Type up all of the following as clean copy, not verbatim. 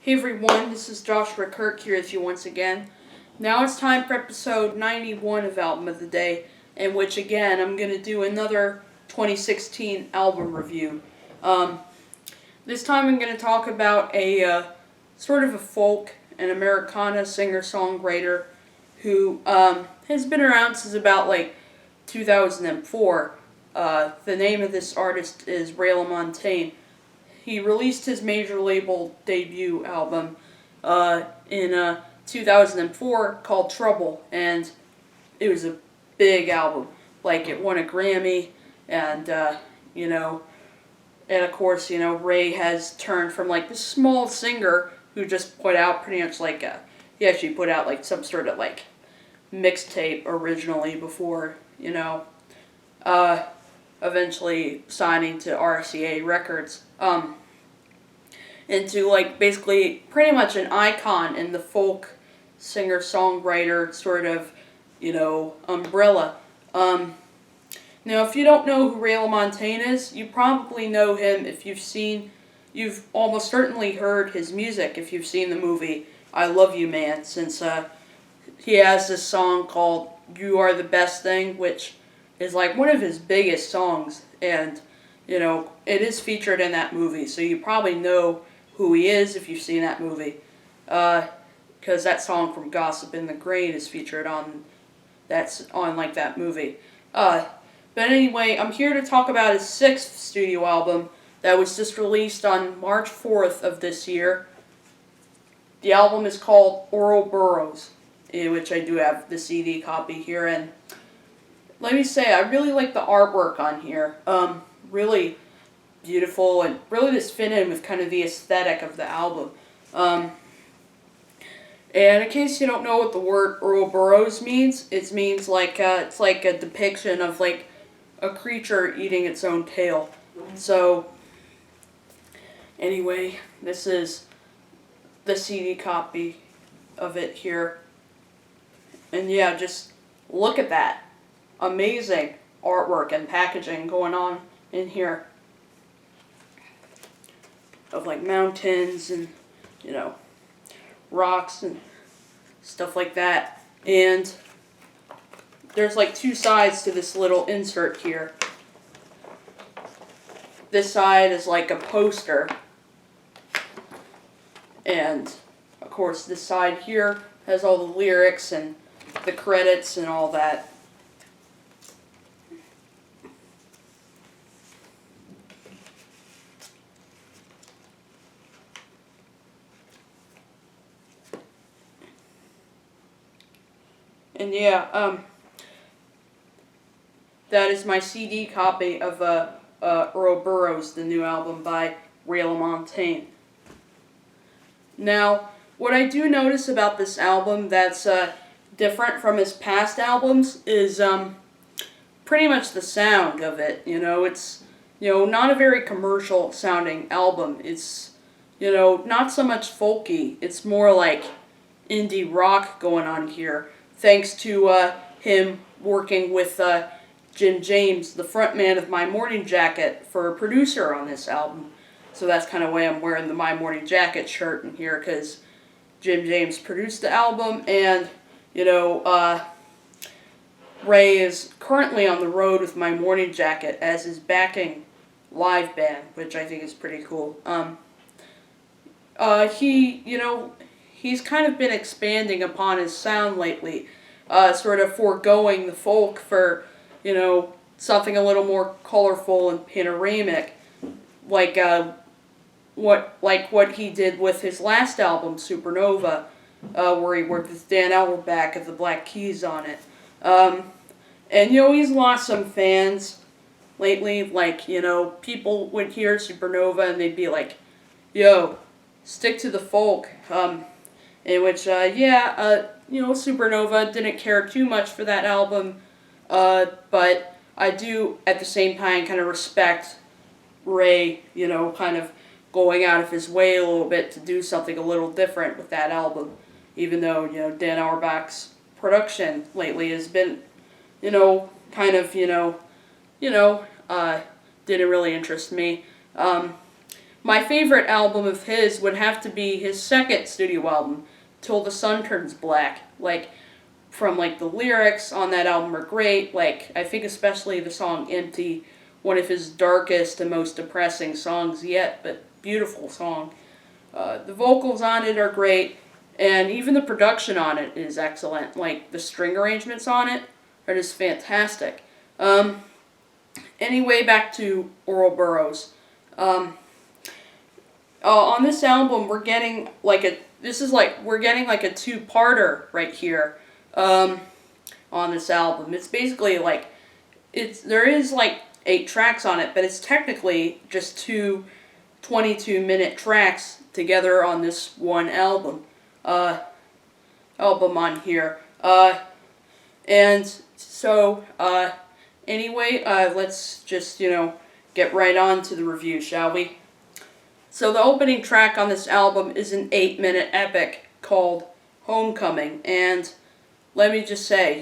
Hey everyone, this is Joshua Kirk here with you once again. Now it's time for episode 91 of Album of the Day, in which again I'm going to do another 2016 album review. This time I'm going to talk about a sort of a folk and Americana singer-songwriter who has been around since about 2004. The name of this artist is LaMontagne. He released his major label debut album in 2004 called Trouble, and it was a big album. It won a Grammy, and and of course, Ray has turned from this small singer who just put out pretty much he actually put out some sort of mixtape originally before, eventually signing to RCA Records, into basically pretty much an icon in the folk singer-songwriter sort of, umbrella. Now, if you don't know who Ray LaMontagne is, you probably know him if you've almost certainly heard his music if you've seen the movie I Love You Man, since he has this song called You Are the Best Thing, which is one of his biggest songs, and it is featured in that movie, so you probably know who he is if you've seen that movie, because that song from Gossip in the Grain is featured on that movie. But anyway, I'm here to talk about his 6th studio album that was just released on March 4th of this year. The album is called Ouroboros, in which I do have the CD copy here, and let me say, I really like the artwork on here. Really beautiful, and really just fit in with kind of the aesthetic of the album. And in case you don't know what the word Ouroboros means, it means it's like a depiction of a creature eating its own tail. So anyway, this is the CD copy of it here. And yeah, just look at that. Amazing artwork and packaging going on in here of mountains and rocks and stuff like that. And there's 2 sides to this little insert here. This side is a poster, and of course this side here has all the lyrics and the credits and all that. And yeah, that is my CD copy of Ouroboros, the new album by Ray LaMontagne. Now, what I do notice about this album that's different from his past albums is pretty much the sound of it. It's not a very commercial sounding album. It's not so much folky. It's more indie rock going on here, thanks to him working with Jim James, the frontman of My Morning Jacket, for a producer on this album. So that's kind of why I'm wearing the My Morning Jacket shirt in here, because Jim James produced the album, and Ray is currently on the road with My Morning Jacket as his backing live band, which I think is pretty cool. He's kind of been expanding upon his sound lately, sort of foregoing the folk for, something a little more colorful and panoramic, what he did with his last album, Supernova, where he worked with Dan Auerbach of the Black Keys on it. And he's lost some fans lately. People would hear Supernova and they'd be like, "Yo, stick to the folk." In which, Supernova didn't care too much for that album, but I do, at the same time, kind of respect Ray, kind of going out of his way a little bit to do something a little different with that album, even though, Dan Auerbach's production lately has been, kind of, didn't really interest me. my favorite album of his would have to be his second studio album, Till the Sun Turns Black. Like, from like the lyrics on that album are great. Like, I think especially the song Empty, one of his darkest and most depressing songs yet, but beautiful song. The vocals on it are great, and even the production on it is excellent. Like, the string arrangements on it are just fantastic. Anyway, back to Ouroboros. On this album, we're getting like a two-parter right here. On this album, it's basically like there is like 8 tracks on it, but it's technically just two 22-minute tracks together on this one album. Album on here. And so anyway, let's just get right on to the review, shall we? So the opening track on this album is an 8-minute epic called Homecoming, and let me just say,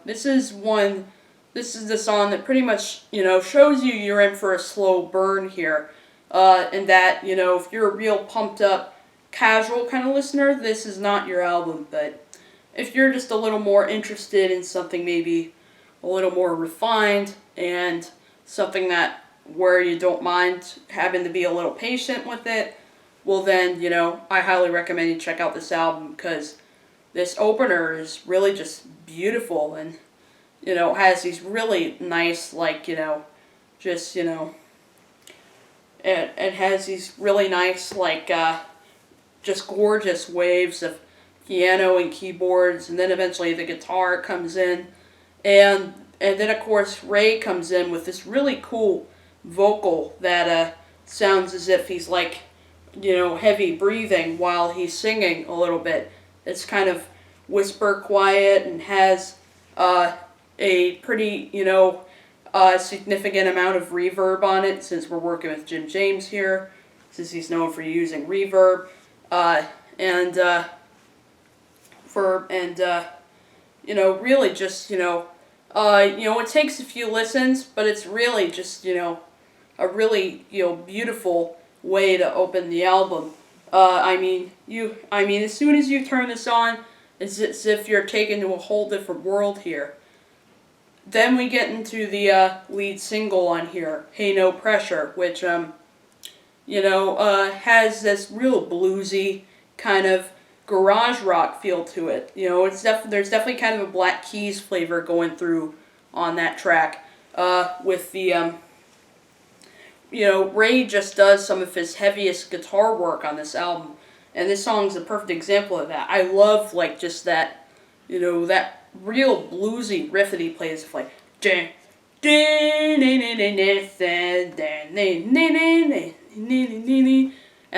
this is the song that pretty much, shows you're in for a slow burn here, and that, if you're a real pumped up, casual kind of listener, this is not your album, but if you're just a little more interested in something maybe a little more refined, and something that where you don't mind having to be a little patient with it, well then, I highly recommend you check out this album, because this opener is really just beautiful, and, has these really nice, like, it has these really nice, like, just gorgeous waves of piano and keyboards, and then eventually the guitar comes in, and then of course Ray comes in with this really cool vocal that sounds as if he's like, heavy breathing while he's singing a little bit. It's kind of whisper quiet and has a pretty, significant amount of reverb on it, since we're working with Jim James here, since he's known for using reverb. Really just, it takes a few listens, but it's really just, a really, beautiful way to open the album. As soon as you turn this on, it's as if you're taken to a whole different world here. Then we get into the lead single on here, Hey No Pressure, which, has this real bluesy kind of garage rock feel to it. There's definitely kind of a Black Keys flavor going through on that track, with the, Ray just does some of his heaviest guitar work on this album, and this song's a perfect example of that. I love, like, just that, that real bluesy riff that he plays, of like, and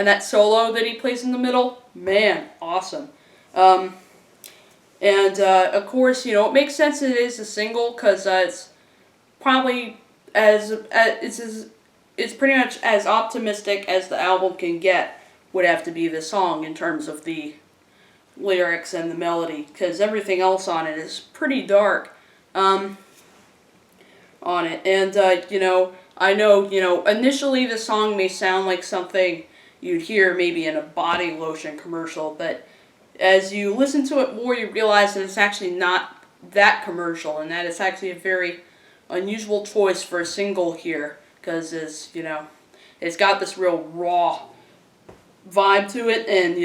that solo that he plays in the middle, man, awesome. Of course, it makes sense it is a single, because it's probably it's pretty much as optimistic as the album can get, would have to be the song in terms of the lyrics and the melody, because everything else on it is pretty dark on it. And, I know, initially the song may sound like something you'd hear maybe in a body lotion commercial, but as you listen to it more, you realize that it's actually not that commercial, and that it's actually a very unusual choice for a single here, because it's got this real raw vibe to it, and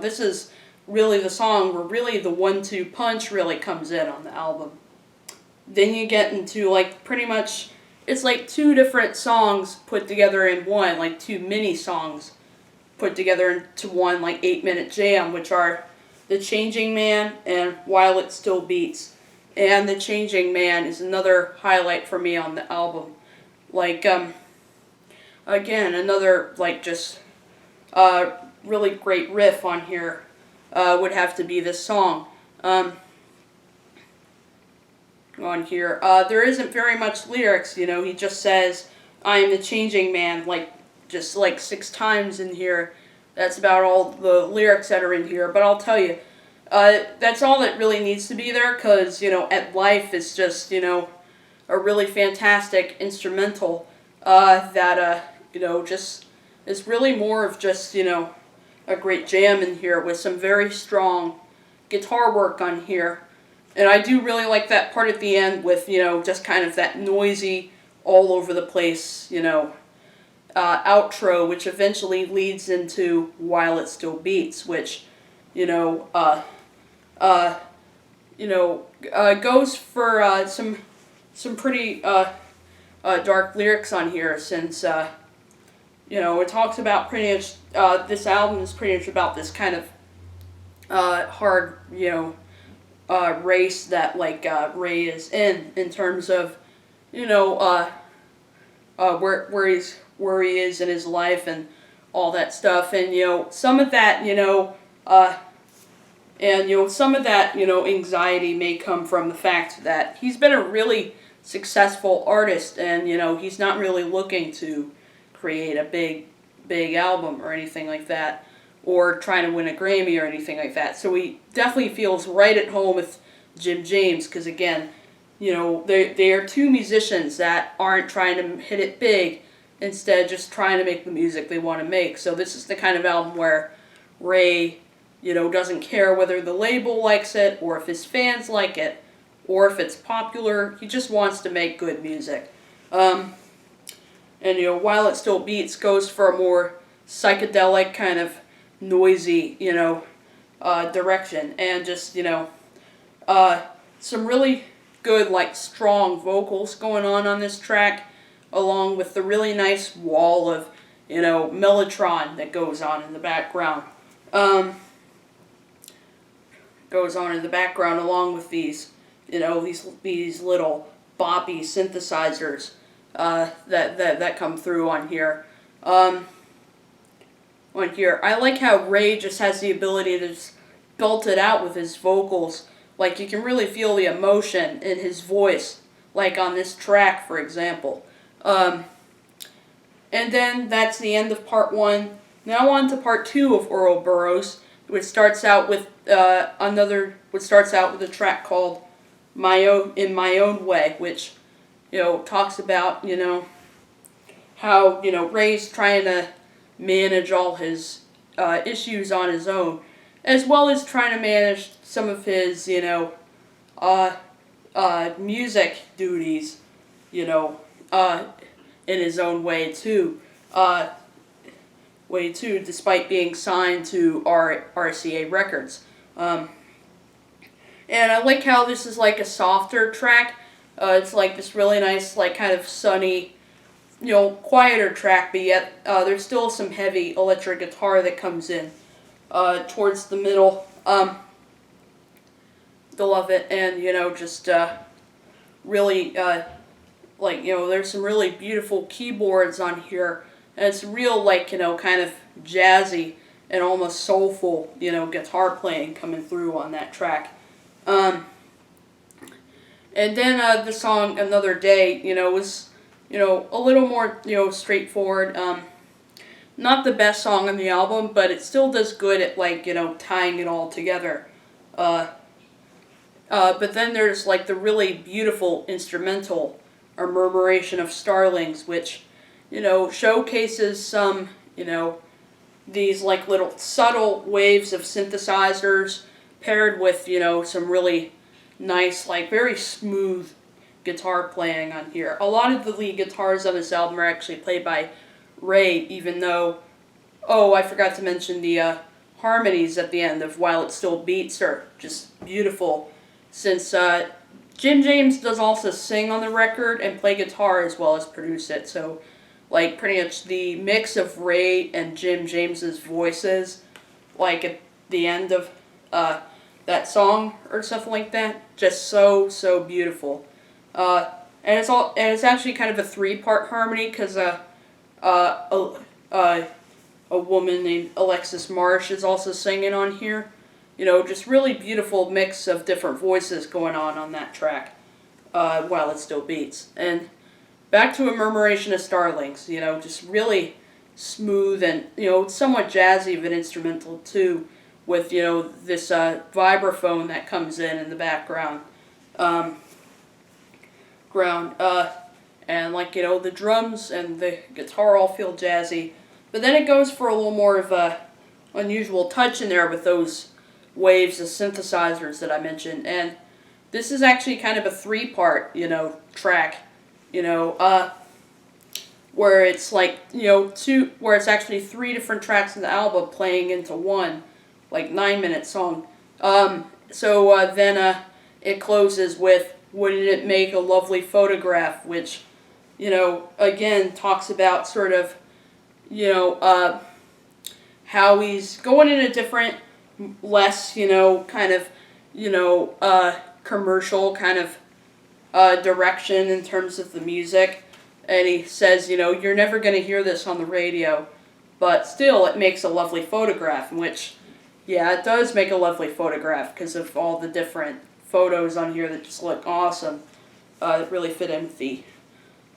this is really the song where really the 1-2 punch really comes in on the album. Then you get into, like, pretty much, it's like 2 different songs put together in one, like 2 mini songs put together into one, like, 8-minute jam, which are The Changing Man and While It Still Beats. And The Changing Man is another highlight for me on the album. Like, again, another, like, just really great riff on here would have to be this song. On here, there isn't very much lyrics, he just says, I am the changing man, just 6 times in here. That's about all the lyrics that are in here, but I'll tell you, that's all that really needs to be there, because, At Life is just, a really fantastic instrumental, that just is really more of just a great jam in here with some very strong guitar work on here. And I do really like that part at the end with, just kind of that noisy, all over the place, outro, which eventually leads into While It Still Beats, which, you know, uh, uh, goes for some pretty dark lyrics on here, since it talks about pretty much this album is pretty much about this kind of hard race that Ray is in terms of where he is in his life and all that stuff, and some of that some of that anxiety may come from the fact that he's been a really successful artist, and he's not really looking to create a big album or anything like that, or trying to win a Grammy or anything like that. So he definitely feels right at home with Jim James, because again, they are two musicians that aren't trying to hit it big, instead just trying to make the music they want to make. So this is the kind of album where Ray, doesn't care whether the label likes it, or if his fans like it, or if it's popular. He just wants to make good music. And While It Still Beats goes for a more psychedelic kind of noisy, direction, and just some really good strong vocals going on this track, along with the really nice wall of mellotron that goes on in the background. Along with these these little boppy synthesizers that come through on here. I like how Ray just has the ability to just belt it out with his vocals. Like, you can really feel the emotion in his voice, like on this track, for example. And then that's the end of part one. Now on to part two of Ouroboros, which starts out with a track called In My Own Way, which talks about how Ray's trying to manage all his issues on his own, as well as trying to manage some of his music duties in his own way too. Despite being signed to RCA Records. And I like how this is like a softer track. It's like this really nice, kind of sunny, quieter track, but yet there's still some heavy electric guitar that comes in towards the middle. Still love it, and just really there's some really beautiful keyboards on here, and it's real kind of jazzy and almost soulful guitar playing coming through on that track. And then the song Another Day was a little more straightforward. Not the best song on the album, but it still does good at tying it all together. But then there's the really beautiful instrumental or Murmuration of Starlings, which showcases some these little subtle waves of synthesizers paired with some really nice very smooth guitar playing on here. A lot of the lead guitars on this album are actually played by Ray, even though I forgot to mention the harmonies at the end of While It Still Beats are just beautiful, since Jim James does also sing on the record and play guitar as well as produce it. So pretty much the mix of Ray and Jim James's voices at the end of that song or something like that, just so beautiful. And it's actually kind of a 3-part harmony, because a woman named Alexis Marsh is also singing on here. Just really beautiful mix of different voices going on that track, While It Still Beats. And back to A Murmuration of Starlings, just really smooth and, somewhat jazzy of an instrumental too, with, this vibraphone that comes in the background. and like, the drums and the guitar all feel jazzy. But then it goes for a little more of a unusual touch in there with those waves of synthesizers that I mentioned. And this is actually kind of a three-part, track, where it's like, where it's actually three different tracks in the album playing into one, like 9-minute song. Then it closes with "Wouldn't It Make a Lovely Photograph," which, again talks about sort of, how he's going in a different, less, kind of, commercial kind of direction in terms of the music. And he says, you're never going to hear this on the radio, but still it makes a lovely photograph, which, yeah, it does make a lovely photograph because of all the different photos on here that just look awesome. That really fit in with the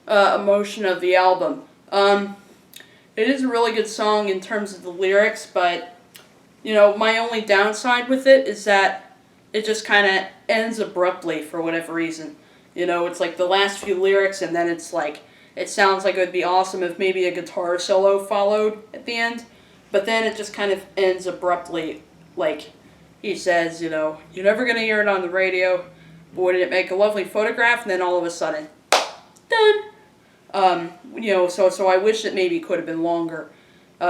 emotion of the album. It is a really good song in terms of the lyrics, but, my only downside with it is that it just kind of ends abruptly for whatever reason. It's like the last few lyrics, and then it's like, it sounds like it would be awesome if maybe a guitar solo followed at the end, but then it just kind of ends abruptly, like he says, you're never going to hear it on the radio, but wouldn't it make a lovely photograph? And then all of a sudden, done. So I wish it maybe could have been longer.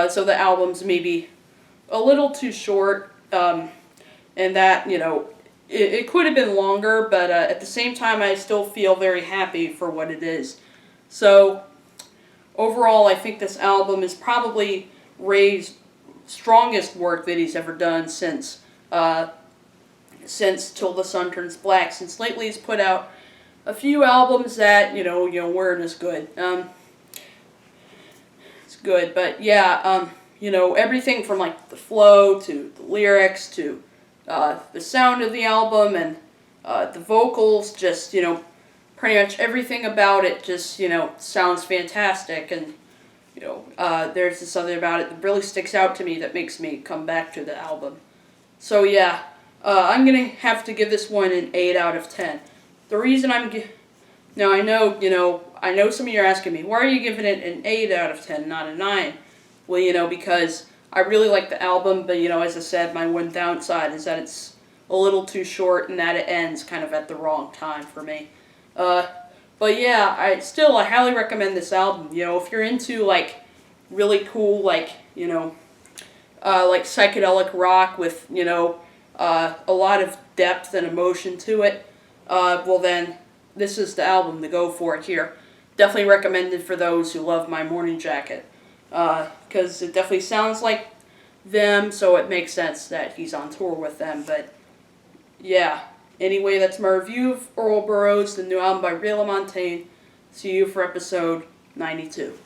So the album's maybe a little too short, and that, it could have been longer, but at the same time, I still feel very happy for what it is. So, overall, I think this album is probably Ray's strongest work that he's ever done since Till the Sun Turns Black. Since lately he's put out a few albums that, weren't as good. It's good, but yeah, everything from like the flow to the lyrics to the sound of the album and the vocals, just, pretty much everything about it just, sounds fantastic. And, there's just something about it that really sticks out to me that makes me come back to the album. So yeah, I'm going to have to give this one an 8 out of 10. The reason now I know some of you are asking me, why are you giving it an 8 out of 10, not a 9? Well, because I really like the album, but, as I said, my one downside is that it's a little too short and that it ends kind of at the wrong time for me. But yeah, I highly recommend this album. If you're into, like, really cool, like, like psychedelic rock with, a lot of depth and emotion to it, well then, this is the album to go for here. Definitely recommended for those who love My Morning Jacket. Because it definitely sounds like them, so it makes sense that he's on tour with them. But yeah, anyway, that's my review of Ouroboros, the new album by LaMontagne. See you for episode 92.